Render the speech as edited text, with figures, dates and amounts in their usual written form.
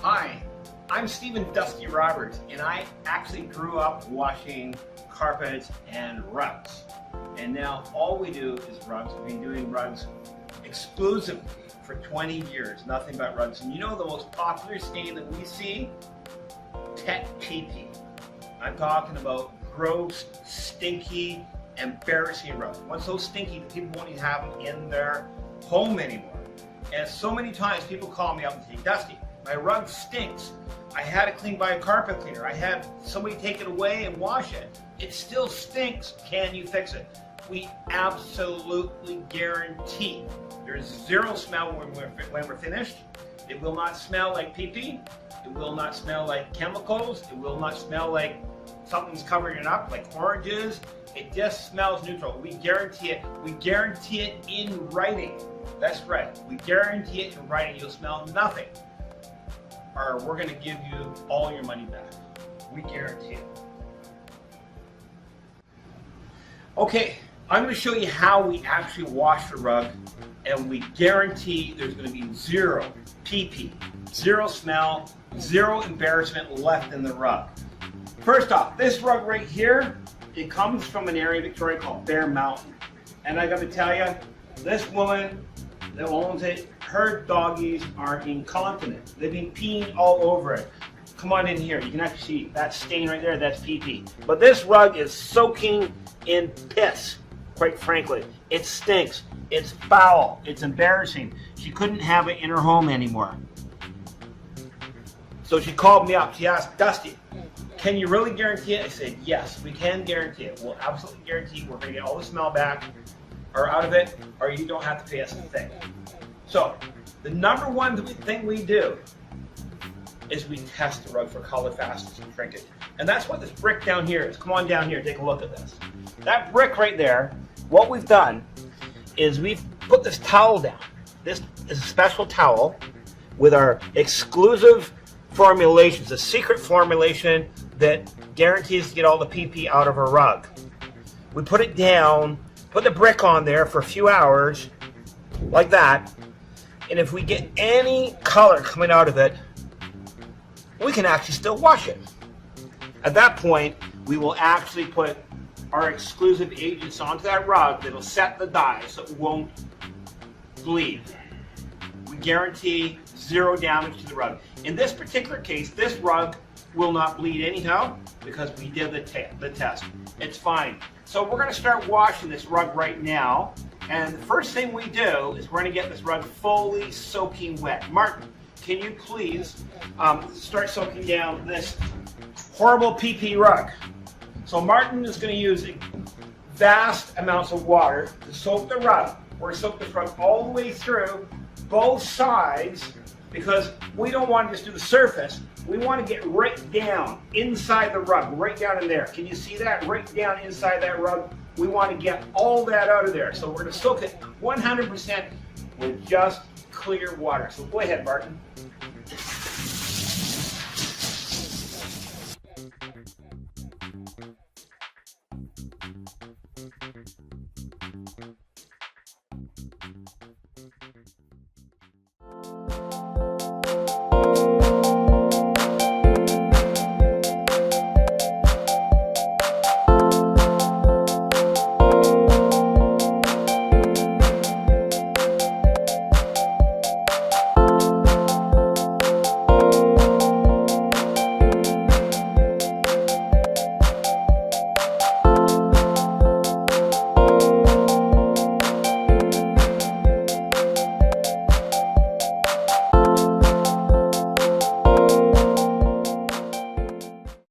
Hi, I'm Stephen Dusty Roberts, and I actually grew up washing carpets and rugs. And now all we do is rugs. We've been doing rugs exclusively for 20 years, nothing but rugs. And you know the most popular stain that we see? Pet pee-pee. I'm talking about gross, stinky, embarrassing rugs. Once so stinky that people won't even have them in their home anymore. And so many times people call me up and say, Dusty, my rug stinks. I had it cleaned by a carpet cleaner. I had somebody take it away and wash it. It still stinks. Can you fix it? We absolutely guarantee there's zero smell when we're finished. It will not smell like pee-pee. It will not smell like chemicals. It will not smell like something's covering it up, like oranges. It just smells neutral. We guarantee it. We guarantee it in writing. That's right. We guarantee it in writing. You'll smell nothing. Or we're going to give you all your money back. We guarantee it. Okay, I'm going to show you how we actually wash the rug, and we guarantee there's going to be zero pee-pee, zero smell, zero embarrassment left in the rug. First off, this rug right here, it comes from an area in Victoria called Bear Mountain. And I got to tell you, this woman that owns it, her doggies are incontinent. They've been peeing all over it. Come on in here. You can actually see that stain right there. That's pee-pee. But this rug is soaking in piss, quite frankly. It stinks. It's foul. It's embarrassing. She couldn't have it in her home anymore. So she called me up. She asked, Dusty, can you really guarantee it? I said, yes, we can guarantee it. We'll absolutely guarantee we're going to get all the smell back or out of it, or you don't have to pay us a thing. So, the number one thing we do is we test the rug for color, fastness, and shrinkage. And that's what this brick down here is. Come on down here, take a look at this. That brick right there, what we've done is we've put this towel down. This is a special towel with our exclusive formulations, a secret formulation that guarantees to get all the pee-pee out of a rug. We put it down, put the brick on there for a few hours, like that, and if we get any color coming out of it, we can actually still wash it. At that point, we will actually put our exclusive agents onto that rug that'll set the dye so it won't bleed. We guarantee zero damage to the rug. In this particular case, this rug will not bleed anyhow because we did the test. It's fine. So we're going to start washing this rug right now. And the first thing we do is we're going to get this rug fully soaking wet. Martin, can you please start soaking down this horrible pee-pee rug? So Martin is going to use vast amounts of water to soak the rug. We're going to soak this rug all the way through, both sides, because we don't want to just do the surface. We want to get right down inside the rug, right down in there. Can you see that? Right down inside that rug. We want to get all that out of there. So we're going to soak it 100% with just clear water. So go ahead, Martin.